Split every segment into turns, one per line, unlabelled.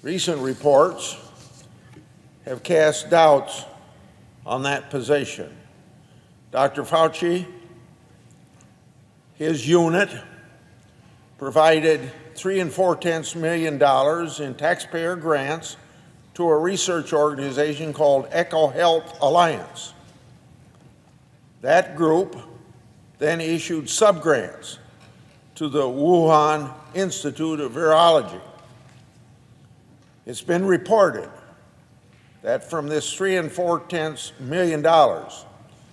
Recent reports have cast doubts on that position. Dr. Fauci, his unit, provided $3.4 million in taxpayer grants to a research organization called EcoHealth Alliance. That group then issued subgrants to the Wuhan Institute of Virology. It's been reported that from this $3.4 million,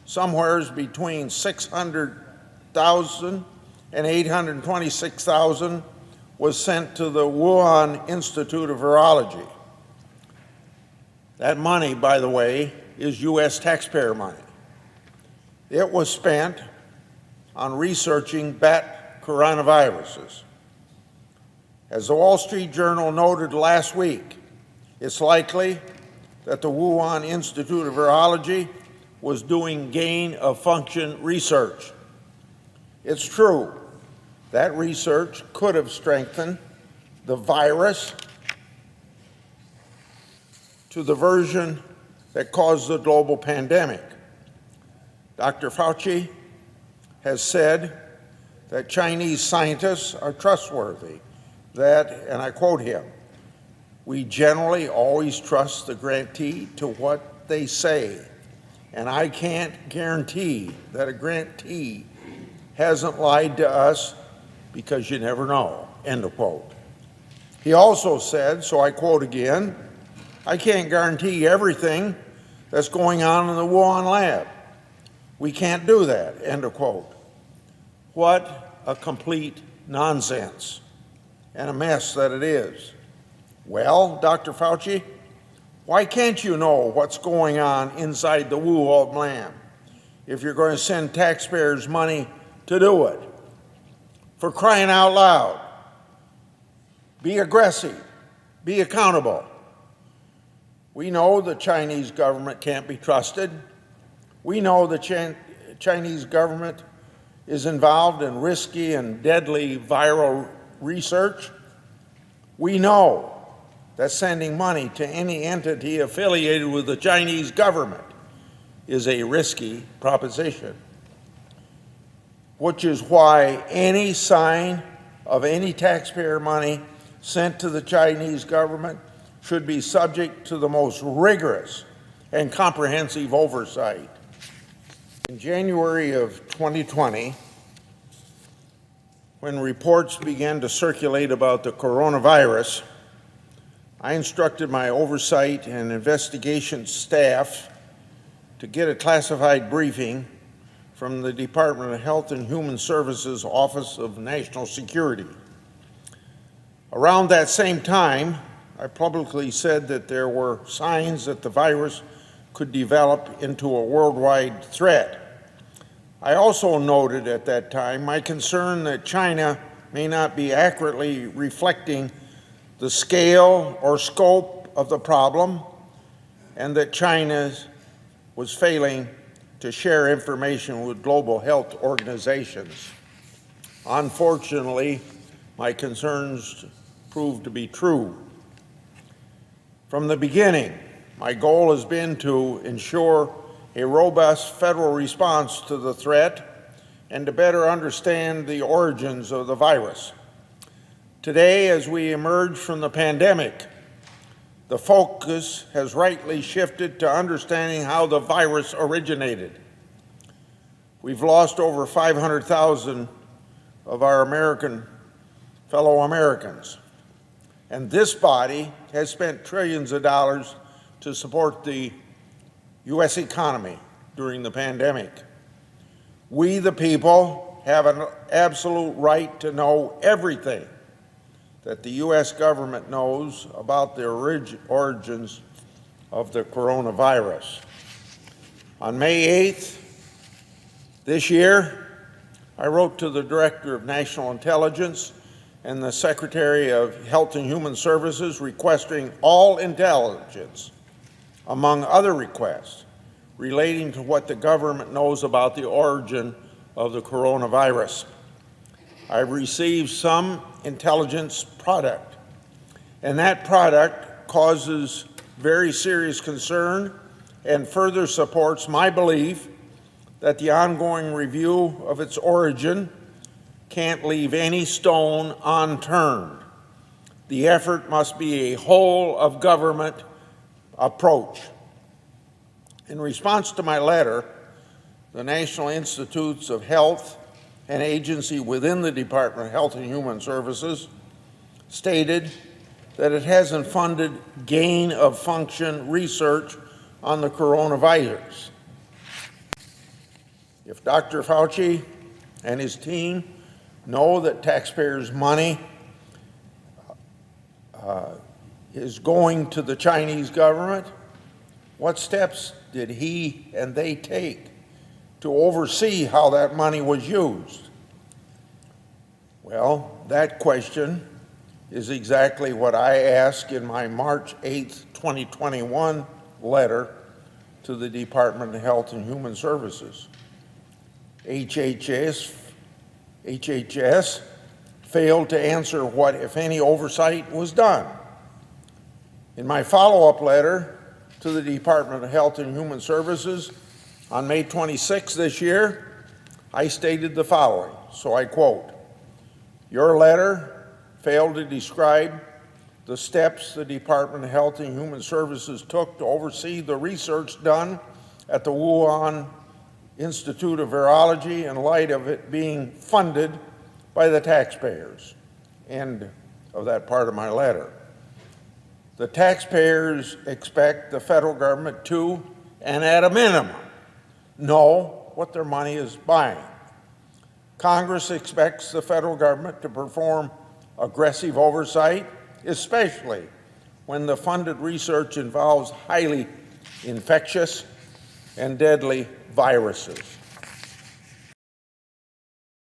somewhere between $600,000 and $826,000 was sent to the Wuhan Institute of Virology. That money, by the way, is U.S. taxpayer money. It was spent on researching bat coronaviruses. As the Wall Street Journal noted last week, it's likely that the Wuhan Institute of Virology was doing gain-of-function research. It's true that research could have strengthened the virus to the version that caused the global pandemic. Dr. Fauci has said that Chinese scientists are trustworthy, that, and I quote him, "We generally always trust the grantee to what they say, and I can't guarantee that a grantee hasn't lied to us because you never know," end of quote. He also said, so I quote again, "I can't guarantee everything that's going on in the Wuhan lab. We can't do that," end of quote. What a complete nonsense and a mess that it is. Well, Dr. Fauci, why can't you know what's going on inside the Wuhan lab if you're going to send taxpayers money to do it? For crying out loud, be aggressive, be accountable. We know the Chinese government can't be trusted. We know the Chinese government is involved in risky and deadly viral research. We know that sending money to any entity affiliated with the Chinese government is a risky proposition, which is why any sign of any taxpayer money sent to the Chinese government should be subject to the most rigorous and comprehensive oversight. In January of 2020, when reports began to circulate about the coronavirus, I instructed my oversight and investigation staff to get a classified briefing from the Department of Health and Human Services Office of National Security. Around that same time, I publicly said that there were signs that the virus could develop into a worldwide threat. I also noted at that time my concern that China may not be accurately reflecting the scale or scope of the problem, and that China was failing to share information with global health organizations. Unfortunately, my concerns proved to be true. From the beginning, my goal has been to ensure a robust federal response to the threat and to better understand the origins of the virus. Today, as we emerge from the pandemic, the focus has rightly shifted to understanding how the virus originated. We've lost over 500,000 of our fellow Americans, and this body has spent trillions of dollars to support the U.S. economy during the pandemic. We, the people, have an absolute right to know everything that the U.S. government knows about the origins of the coronavirus. On May 8th this year, I wrote to the Director of National Intelligence and the Secretary of Health and Human Services requesting all intelligence, among other requests, relating to what the government knows about the origin of the coronavirus. I've received some intelligence product, and that product causes very serious concern and further supports my belief that the ongoing review of its origin can't leave any stone unturned. The effort must be a whole-of-government approach. In response to my letter, the National Institutes of Health, an agency within the Department of Health and Human Services, stated that it hasn't funded gain-of-function research on the coronavirus. If Dr. Fauci and his team know that taxpayers' money is going to the Chinese government, what steps did he and they take to oversee how that money was used? Well, that question is exactly what I asked in my March 8, 2021 letter to the Department of Health and Human Services. HHS failed to answer what, if any, oversight was done. In my follow-up letter to the Department of Health and Human Services on May 26 this year, I stated the following, so I quote, "Your letter failed to describe the steps the Department of Health and Human Services took to oversee the research done at the Wuhan Institute of Virology in light of it being funded by the taxpayers." End of that part of my letter. The taxpayers expect the federal government to, and at a minimum, know what their money is buying. Congress expects the federal government to perform aggressive oversight, especially when the funded research involves highly infectious and deadly viruses.